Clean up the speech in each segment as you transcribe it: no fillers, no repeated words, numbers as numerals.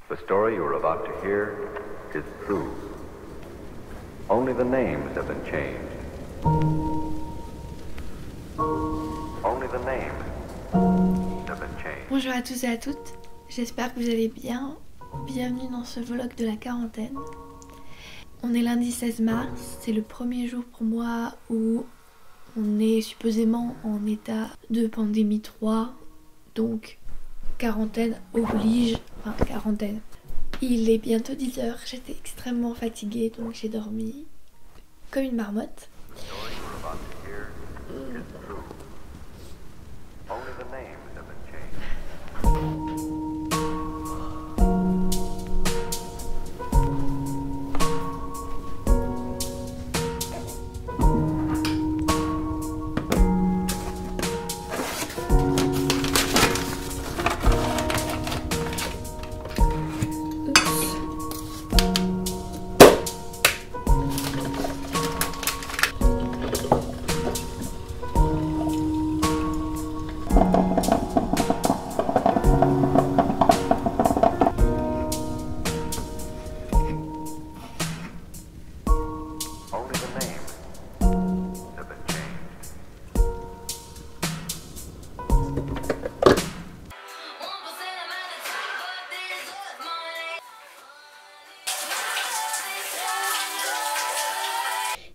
The story you are about to hear is true. Only the names have been changed. Only the names have been changed. Bonjour à tous et à toutes, j'espère que vous allez bien. Bienvenue dans ce vlog de la quarantaine. On est lundi 16 mars, c'est le premier jour pour moi où on est supposément en état de pandémie 3, donc quarantaine oblige, enfin quarantaine. Il est bientôt 10h, j'étais extrêmement fatiguée donc j'ai dormi comme une marmotte.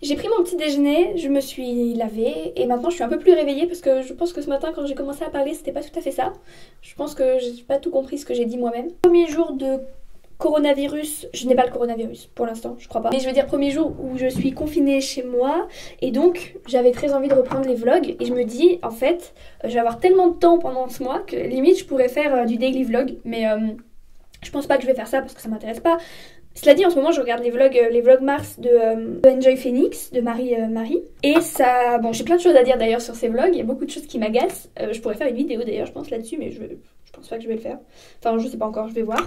J'ai pris mon petit déjeuner, je me suis lavée et maintenant je suis un peu plus réveillée parce que je pense que ce matin quand j'ai commencé à parler c'était pas tout à fait ça. Je pense que j'ai pas tout compris ce que j'ai dit moi-même. Premier jour de coronavirus, je n'ai pas le coronavirus pour l'instant, je crois pas. Mais je veux dire premier jour où je suis confinée chez moi et donc j'avais très envie de reprendre les vlogs et je me dis en fait je vais avoir tellement de temps pendant ce mois que limite je pourrais faire du daily vlog mais je pense pas que je vais faire ça parce que ça m'intéresse pas. Cela dit, en ce moment, je regarde les vlogs Mars de Enjoy Phoenix, de Marie. Et ça... Bon, j'ai plein de choses à dire d'ailleurs sur ces vlogs. Il y a beaucoup de choses qui m'agacent. Je pourrais faire une vidéo d'ailleurs, je pense, là-dessus, mais je pense pas que je vais le faire. Enfin, je sais pas encore, je vais voir.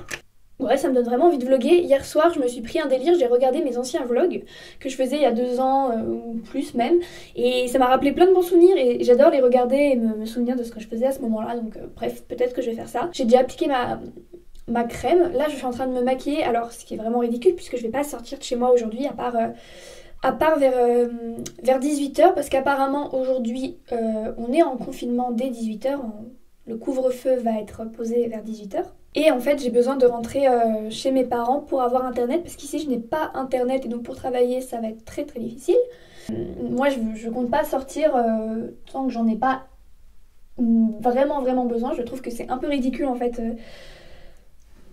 Ouais, ça me donne vraiment envie de vlogger. Hier soir, je me suis pris un délire. J'ai regardé mes anciens vlogs que je faisais il y a 2 ans, ou plus même. Et ça m'a rappelé plein de bons souvenirs. Et j'adore les regarder et me souvenir de ce que je faisais à ce moment-là. Donc, bref, peut-être que je vais faire ça. J'ai déjà appliqué ma crème. Là je suis en train de me maquiller, alors ce qui est vraiment ridicule puisque je vais pas sortir de chez moi aujourd'hui à part vers 18h parce qu'apparemment aujourd'hui on est en confinement dès 18h, le couvre-feu va être posé vers 18h et en fait j'ai besoin de rentrer chez mes parents pour avoir internet parce qu'ici je n'ai pas internet et donc pour travailler ça va être très très difficile. Moi je compte pas sortir tant que j'en ai pas vraiment besoin. Je trouve que c'est un peu ridicule en fait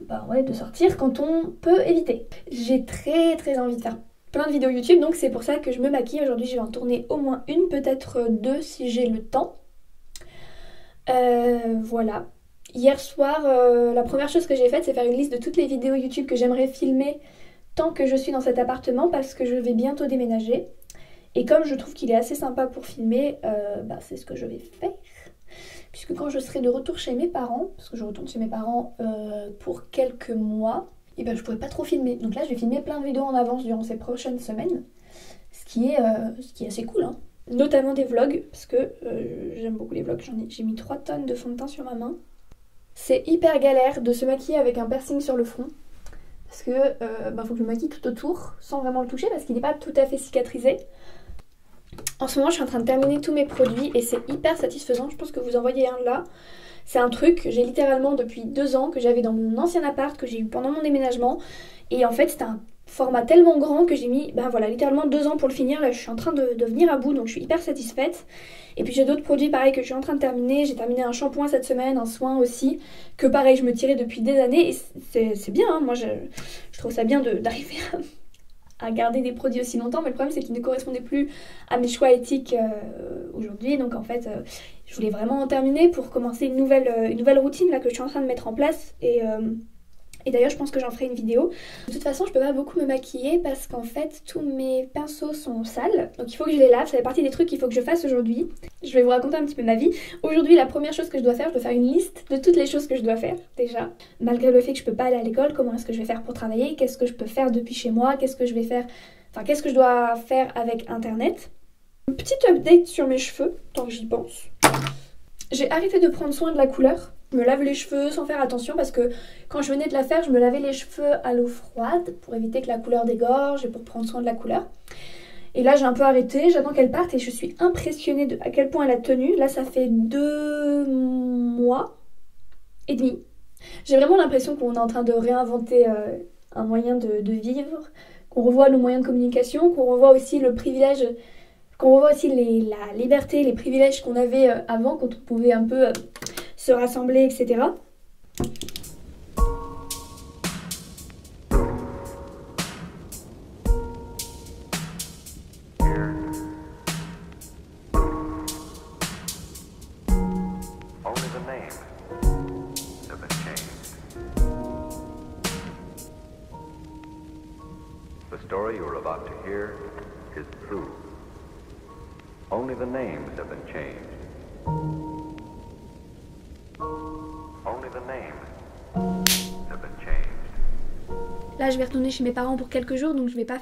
de sortir quand on peut éviter. J'ai très envie de faire plein de vidéos YouTube, donc c'est pour ça que je me maquille. Aujourd'hui, je vais en tourner au moins une, peut-être 2 si j'ai le temps. Voilà. Hier soir, la première chose que j'ai faite, c'est faire une liste de toutes les vidéos YouTube que j'aimerais filmer tant que je suis dans cet appartement parce que je vais bientôt déménager. Et comme je trouve qu'il est assez sympa pour filmer, c'est ce que je vais faire. Puisque quand je serai de retour chez mes parents, parce que je retourne chez mes parents pour quelques mois, et ben je pourrai pas trop filmer. Donc là je vais filmer plein de vidéos en avance durant ces prochaines semaines, ce qui est assez cool, hein. Notamment des vlogs, parce que j'aime beaucoup les vlogs, j'ai mis 3 tonnes de fond de teint sur ma main. C'est hyper galère de se maquiller avec un piercing sur le front, parce que faut que je me maquille tout autour, sans vraiment le toucher, parce qu'il n'est pas tout à fait cicatrisé. En ce moment je suis en train de terminer tous mes produits et c'est hyper satisfaisant, je pense que vous en voyez un là. C'est un truc que j'ai littéralement depuis 2 ans, que j'avais dans mon ancien appart, que j'ai eu pendant mon déménagement. Et en fait c'était un format tellement grand que j'ai mis littéralement 2 ans pour le finir. Là je suis en train de venir à bout donc je suis hyper satisfaite. Et puis j'ai d'autres produits pareil que je suis en train de terminer. J'ai terminé un shampoing cette semaine, un soin aussi, que pareil je me tirais depuis des années. Et c'est bien, hein. Moi je trouve ça bien d'arriver à garder des produits aussi longtemps, mais le problème c'est qu'ils ne correspondaient plus à mes choix éthiques aujourd'hui, donc en fait je voulais vraiment en terminer pour commencer une nouvelle routine là que je suis en train de mettre en place et d'ailleurs je pense que j'en ferai une vidéo. De toute façon je peux pas beaucoup me maquiller parce qu'en fait tous mes pinceaux sont sales, donc il faut que je les lave, ça fait partie des trucs qu'il faut que je fasse aujourd'hui. Je vais vous raconter un petit peu ma vie. Aujourd'hui la première chose que je dois faire une liste de toutes les choses que je dois faire déjà. Malgré le fait que je peux pas aller à l'école, comment est-ce que je vais faire pour travailler, qu'est-ce que je peux faire depuis chez moi, qu'est-ce que je dois faire avec internet. Une petite update sur mes cheveux, tant que j'y pense. J'ai arrêté de prendre soin de la couleur. Je me lave les cheveux sans faire attention parce que quand je venais de la faire, je me lavais les cheveux à l'eau froide pour éviter que la couleur dégorge et pour prendre soin de la couleur. Et là j'ai un peu arrêté, j'attends qu'elle parte et je suis impressionnée de à quel point elle a tenu. Là ça fait 2 mois et demi. J'ai vraiment l'impression qu'on est en train de réinventer un moyen de vivre, qu'on revoit nos moyens de communication, qu'on revoit aussi le privilège, qu'on revoit aussi la liberté, les privilèges qu'on avait avant quand on pouvait un peu se rassembler, etc. Only the names have been changed. The story you are about to hear is true. Only the names have been changed. Only the names have been changed. Là je vais retourner chez mes parents pour quelques jours, donc je vais pas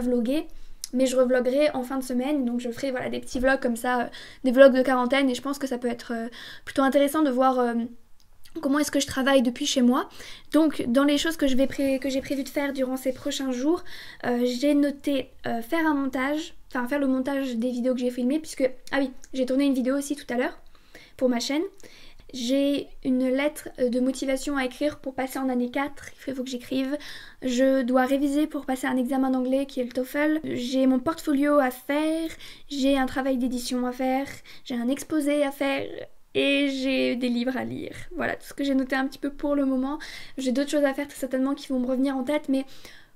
vlogger. Mais je revloggerai en fin de semaine, donc je ferai voilà, des petits vlogs comme ça, des vlogs de quarantaine, et je pense que ça peut être plutôt intéressant de voir comment est-ce que je travaille depuis chez moi. Donc dans les choses que j'ai prévu de faire durant ces prochains jours, j'ai noté faire un montage, enfin faire le montage des vidéos que j'ai filmées, puisque, ah oui, j'ai tourné une vidéo aussi tout à l'heure pour ma chaîne. J'ai une lettre de motivation à écrire pour passer en année 4, il faut que j'écrive. Je dois réviser pour passer un examen d'anglais qui est le TOEFL. J'ai mon portfolio à faire, j'ai un travail d'édition à faire, j'ai un exposé à faire et j'ai des livres à lire. Voilà, tout ce que j'ai noté un petit peu pour le moment. J'ai d'autres choses à faire très certainement qui vont me revenir en tête, mais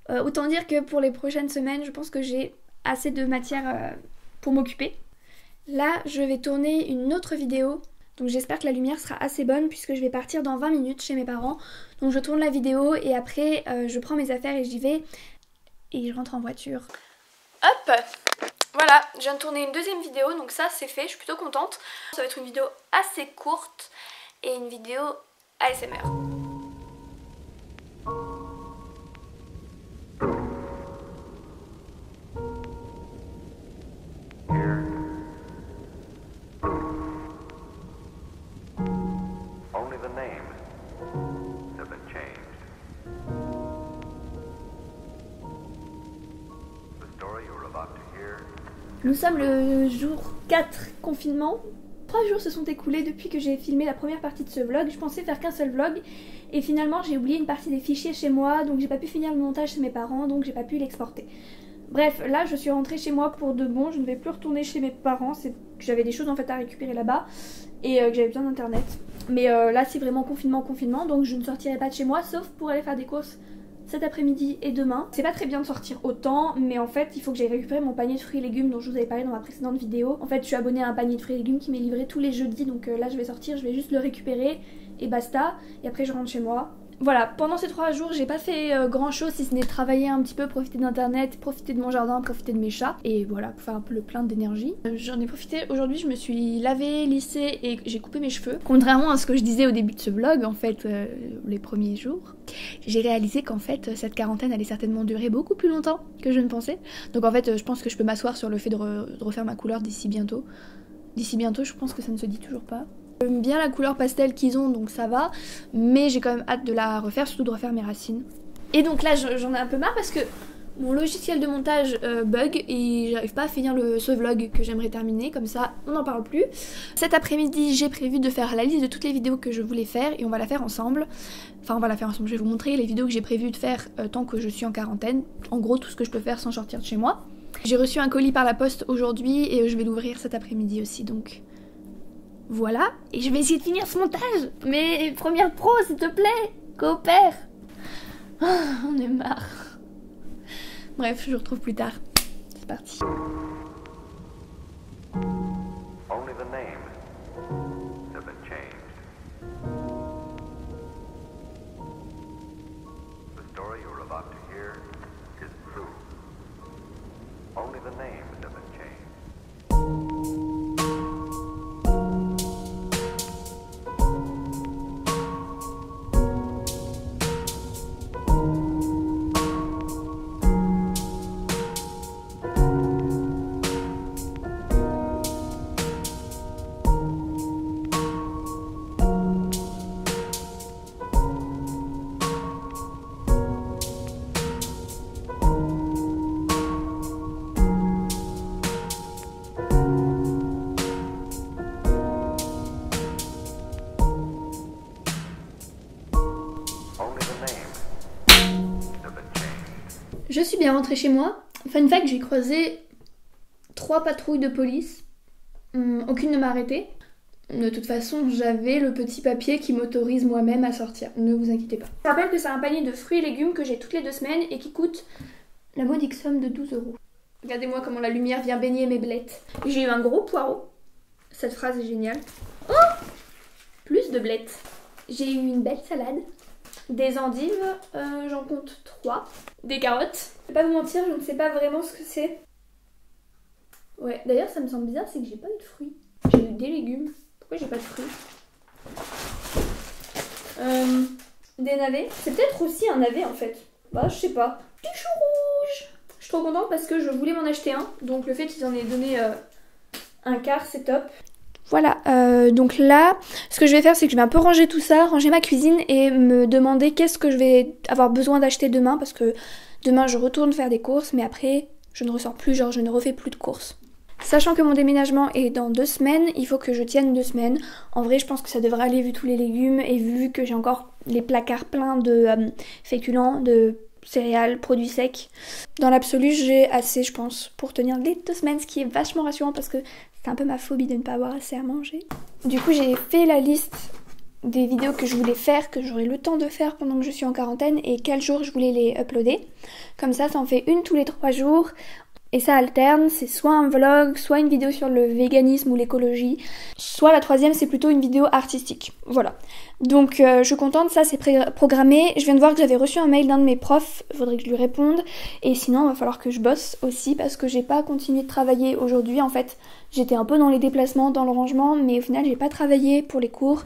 autant dire que pour les prochaines semaines, je pense que j'ai assez de matière pour m'occuper. Là, je vais tourner une autre vidéo. Donc j'espère que la lumière sera assez bonne puisque je vais partir dans 20 minutes chez mes parents. Donc je tourne la vidéo et après je prends mes affaires et j'y vais. Et je rentre en voiture. Hop! Voilà, je viens de tourner une deuxième vidéo, donc ça c'est fait, je suis plutôt contente. Ça va être une vidéo assez courte et une vidéo ASMR. Only the names have been changed. The story you are about to hear. Nous sommes le jour 4 confinement. 3 jours se sont écoulés depuis que j'ai filmé la première partie de ce vlog. Je pensais faire qu'un seul vlog et finalement j'ai oublié une partie des fichiers chez moi, donc j'ai pas pu finir le montage chez mes parents, donc j'ai pas pu l'exporter. Bref, là je suis rentrée chez moi pour de bon, je ne vais plus retourner chez mes parents, c'est que j'avais des choses en fait à récupérer là-bas et que j'avais besoin d'internet. Mais là c'est vraiment confinement, donc je ne sortirai pas de chez moi sauf pour aller faire des courses cet après-midi et demain. C'est pas très bien de sortir autant, mais en fait il faut que j'aille récupérer mon panier de fruits et légumes dont je vous avais parlé dans ma précédente vidéo. En fait je suis abonnée à un panier de fruits et légumes qui m'est livré tous les jeudis, donc là je vais sortir, je vais juste le récupérer et basta, et après je rentre chez moi. Voilà, pendant ces 3 jours, j'ai pas fait grand chose si ce n'est travailler un petit peu, profiter d'internet, profiter de mon jardin, profiter de mes chats. Et voilà, pour faire un peu le plein d'énergie. J'en ai profité aujourd'hui, je me suis lavée, lissée et j'ai coupé mes cheveux. Contrairement à ce que je disais au début de ce vlog, en fait, les premiers jours, j'ai réalisé qu'en fait, cette quarantaine allait certainement durer beaucoup plus longtemps que je ne pensais. Donc en fait, je pense que je peux m'asseoir sur le fait de refaire ma couleur d'ici bientôt. D'ici bientôt, je pense que ça ne se dit toujours pas. J'aime bien la couleur pastel qu'ils ont, donc ça va, mais j'ai quand même hâte de la refaire, surtout de refaire mes racines. Et donc là j'en ai un peu marre parce que mon logiciel de montage bug et j'arrive pas à finir ce vlog que j'aimerais terminer, comme ça on n'en parle plus. Cet après-midi j'ai prévu de faire la liste de toutes les vidéos que je voulais faire et on va la faire ensemble. Enfin on va la faire ensemble, je vais vous montrer les vidéos que j'ai prévu de faire tant que je suis en quarantaine. En gros tout ce que je peux faire sans sortir de chez moi. J'ai reçu un colis par la poste aujourd'hui et je vais l'ouvrir cet après-midi aussi, donc... Voilà, et je vais essayer de finir ce montage. Mais Premiere Pro, s'il te plaît, coopère. Oh, on est marre. Bref, je vous retrouve plus tard. C'est parti. Only the names have been changed. The story you are about to hear is true. Only the names have been changed. Je suis bien rentrée chez moi. Fun fact, j'ai croisé 3 patrouilles de police. Aucune ne m'a arrêtée. De toute façon, j'avais le petit papier qui m'autorise moi-même à sortir. Ne vous inquiétez pas. Je rappelle que c'est un panier de fruits et légumes que j'ai toutes les 2 semaines et qui coûte la modique somme de 12 €. Regardez-moi comment la lumière vient baigner mes blettes. J'ai eu un gros poireau. Cette phrase est géniale. Oh, plus de blettes. J'ai eu une belle salade. Des endives, j'en compte 3. Des carottes. Je vais pas vous mentir, je ne sais pas vraiment ce que c'est. Ouais, d'ailleurs ça me semble bizarre, c'est que j'ai pas eu de fruits. J'ai eu des légumes. Pourquoi j'ai pas de fruits? Des navets. C'est peut-être aussi un navet en fait. Bah je sais pas. Du chou rouge. Je suis trop contente parce que je voulais m'en acheter un. Donc le fait qu'ils en aient donné un quart, c'est top. Voilà, donc là, ce que je vais faire, c'est que je vais un peu ranger tout ça, ranger ma cuisine et me demander qu'est-ce que je vais avoir besoin d'acheter demain, parce que demain je retourne faire des courses, mais après je ne ressors plus, genre je ne refais plus de courses. Sachant que mon déménagement est dans 2 semaines, il faut que je tienne 2 semaines. En vrai, je pense que ça devrait aller vu tous les légumes et vu que j'ai encore les placards pleins de féculents, de céréales, produits secs. Dans l'absolu, j'ai assez, je pense, pour tenir les 2 semaines, ce qui est vachement rassurant parce que c'est un peu ma phobie de ne pas avoir assez à manger. Du coup, j'ai fait la liste des vidéos que je voulais faire, que j'aurai le temps de faire pendant que je suis en quarantaine et quel jour je voulais les uploader. Comme ça en fait une tous les 3 jours. Et ça alterne, c'est soit un vlog, soit une vidéo sur le véganisme ou l'écologie, soit la 3e c'est plutôt une vidéo artistique. Voilà. Donc je suis contente, ça c'est programmé. Je viens de voir que j'avais reçu un mail d'un de mes profs, il faudrait que je lui réponde. Et sinon il va falloir que je bosse aussi parce que j'ai pas continué de travailler aujourd'hui. En fait j'étais un peu dans les déplacements, dans le rangement, mais au final j'ai pas travaillé pour les cours.